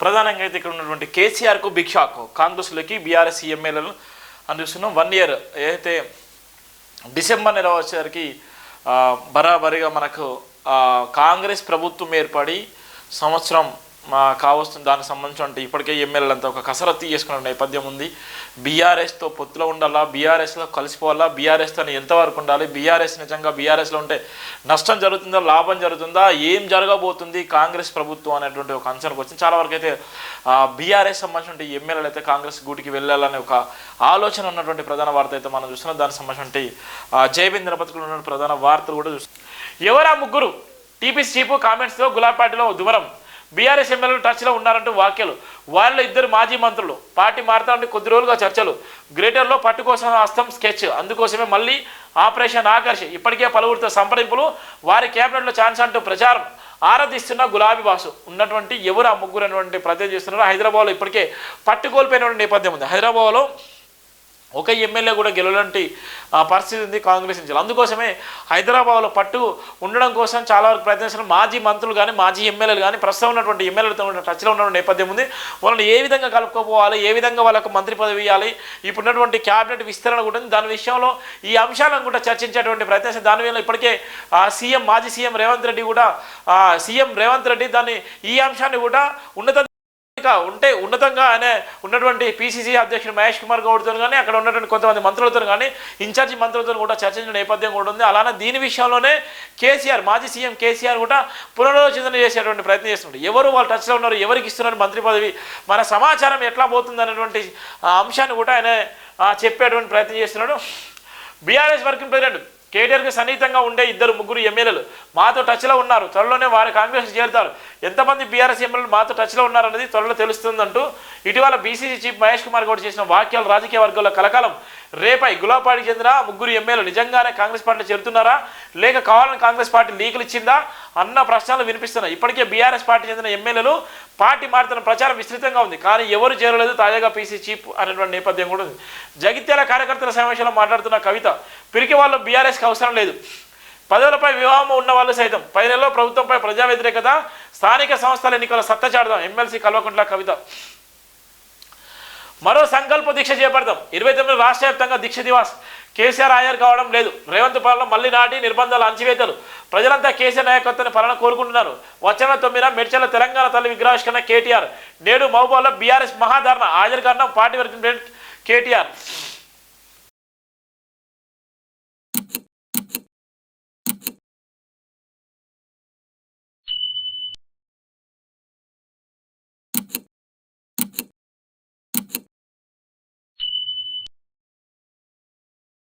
ప్రధానంగా అయితే ఇక్కడ ఉన్నటువంటి కేసీఆర్కు బిగ్ షాక్. కాంగ్రెస్లోకి బీఆర్ఎస్ ఎమ్మెల్యేలను అందిస్తున్నాం. 1 ఇయర్ ఏదైతే డిసెంబర్ నెల వచ్చేసరికి బరాబరిగా మనకు కాంగ్రెస్ ప్రభుత్వం ఏర్పడి సంవత్సరం కావస్తుంది. దానికి సంబంధించి ఇప్పటికే ఎమ్మెల్యేలంతా ఒక కసరత్తు చేసుకున్న నేపథ్యం ఉంది. బీఆర్ఎస్తో పొత్తులో ఉండాలా, బీఆర్ఎస్లో కలిసిపోవాలా, బీఆర్ఎస్తో ఎంతవరకు ఉండాలి, బీఆర్ఎస్ నిజంగా బీఆర్ఎస్లో ఉంటే నష్టం జరుగుతుందా, లాభం జరుగుతుందా, ఏం జరగబోతుంది కాంగ్రెస్ ప్రభుత్వం అనేటువంటి ఒక అంచనాకు వచ్చింది. చాలా వరకు అయితే బీఆర్ఎస్ సంబంధించిన ఎమ్మెల్యేలు అయితే కాంగ్రెస్ గూటికి వెళ్ళాలనే ఒక ఆలోచన ఉన్నటువంటి ప్రధాన వార్త అయితే మనం చూస్తున్నాం. దానికి సంబంధించి జయబింద్ దినపత్రికలో ఉన్న ప్రధాన వార్తలు కూడా చూస్తున్నాం. ఎవరా ముగ్గురు టీపీసీ చీఫ్ కామెంట్స్తో గులాబీలో దువరం, బీఆర్ఎస్ ఎమ్మెల్యేలు టచ్లో ఉన్నారంటూ వ్యాఖ్యలు. వాళ్ళలో 2 మాజీ మంత్రులు, పార్టీ మారుతారంటే కొద్ది రోజులుగా చర్చలు, గ్రేటర్లో పట్టు కోసం హస్తం స్కెచ్, అందుకోసమే మళ్ళీ ఆపరేషన్ ఆకర్ష్, ఇప్పటికే పలువురితో సంప్రదింపులు, వారి క్యాబినెట్లో ఛాన్స్ అంటూ ప్రచారం, ఆరాధిస్తున్న గులాబీ బాసు ఉన్నటువంటి ఎవరు ఆ ముగ్గురు అనేటువంటి ప్రత్యేక చేస్తున్నారు. హైదరాబాద్లో ఇప్పటికే పట్టుకోల్పోయినటువంటి నేపథ్యం ఉంది. హైదరాబాద్లో ఒక ఎమ్మెల్యే కూడా గెలవలాంటి పరిస్థితి ఉంది కాంగ్రెస్ నుంచి. అందుకోసమే హైదరాబాద్లో పట్టు ఉండడం కోసం చాలా వరకు ప్రయత్నిస్తున్న మాజీ మంత్రులు కానీ మాజీ ఎమ్మెల్యేలు కానీ ప్రస్తుతం ఉన్నటువంటి ఎమ్మెల్యేలతో టచ్లో ఉన్నటువంటి నేపథ్యం ఉంది. వాళ్ళని ఏ విధంగా కలుపుకోపోవాలి, ఏ విధంగా వాళ్ళకు మంత్రి పదవి ఇవ్వాలి, ఇప్పుడున్నటువంటి క్యాబినెట్ విస్తరణ కూడా ఉంది. దాని విషయంలో ఈ అంశాలను కూడా చర్చించేటువంటి ప్రయత్నం. దానివల్ల ఇప్పటికే మాజీ సీఎం రేవంత్ రెడ్డి కూడా దాన్ని ఈ అంశాన్ని కూడా ఉన్నతంగా ఆయన ఉన్నటువంటి పీసీసీ అధ్యక్షుడు మహేష్ కుమార్ గౌడ్తో కానీ అక్కడ ఉన్నటువంటి కొంతమంది మంత్రులతో కానీ ఇన్ఛార్జి మంత్రులతో కూడా చర్చించిన నేపథ్యం కూడా ఉంది. అలానే దీని విషయంలోనే మాజీ సీఎం కేసీఆర్ కూడా పునరాలోచన చేసేటువంటి ప్రయత్నం చేస్తున్నారు. ఎవరు వాళ్ళు టచ్లో ఉన్నారు, ఎవరికి ఇస్తున్నారు మంత్రి పదవి, మన సమాచారం ఎట్లా పోతుంది అనేటువంటి అంశాన్ని కూడా ఆయన చెప్పేటువంటి ప్రయత్నం చేస్తున్నాడు. బీఆర్ఎస్ వర్కింగ్ ప్రెసిడెంట్ కేటీఆర్కి సన్నిహితంగా ఉండే 2-3 ఎమ్మెల్యేలు మాతో టచ్లో ఉన్నారు, త్వరలోనే వారి కాంగ్రెస్ చేరుతారు. ఎంతమంది బీఆర్ఎస్ ఎమ్మెల్యేలు మాతో టచ్లో ఉన్నారనేది త్వరలో తెలుస్తుందంటూ ఇటీవల బీసీసీ చీఫ్ మహేష్ కుమార్ గౌడ్ చేసిన వ్యాఖ్యలు రాజకీయ వర్గాల్లో కలకాలం రేపై. గులాబీకి చెందిన 3 ఎమ్మెల్యేలు నిజంగానే కాంగ్రెస్ పార్టీలో చేరుతున్నారా, లేక కావాలని కాంగ్రెస్ పార్టీ లీకులు ఇచ్చిందా అన్న ప్రశ్నలు వినిపిస్తున్నాయి. ఇప్పటికే బీఆర్ఎస్ పార్టీ చెందిన ఎమ్మెల్యేలు పార్టీ మారుతున్న ప్రచారం విస్తృతంగా ఉంది, కానీ ఎవరు చేరలేదు. తాజాగా పీసీ చీఫ్ అనేటువంటి నేపథ్యం కూడా ఉంది. జగిత్యాల కార్యకర్తల సమావేశంలో మాట్లాడుతున్న కవిత, పిరికి వాళ్ళు బీఆర్ఎస్కి అవసరం లేదు, పదవులపై వివాహం ఉన్న వాళ్ళు సైతం 10 నెలల్లో ప్రభుత్వంపై ప్రజా వ్యతిరేకత, స్థానిక సంస్థల ఎన్నికల సత్తా చాడదాం, ఎమ్మెల్సీ కల్వకుంట్ల కవిత. మరో సంకల్ప దీక్ష చేపడతాం, 29 రాష్ట్ర వ్యాప్తంగా దీక్ష దివాస్, కేసీఆర్ హాజరు కావడం లేదు, రేవంత్ పాలన మళ్లీ నాటి నిర్బంధాలు అంచివేతలు, ప్రజలంతా కేసీఆర్ నాయకత్వాన్ని పాలన కోరుకుంటున్నారు. వచ్చే 9న మెడ్చల తెలంగాణ తల్లి విగ్రహావిష్కరణ కేటీఆర్, నేడు మహబూబాబాద్లో బీఆర్ఎస్ మహాధారణ, హాజరు కారణం పార్టీ వర్కింగ్ ప్రెసిడెంట్ కేటీఆర్.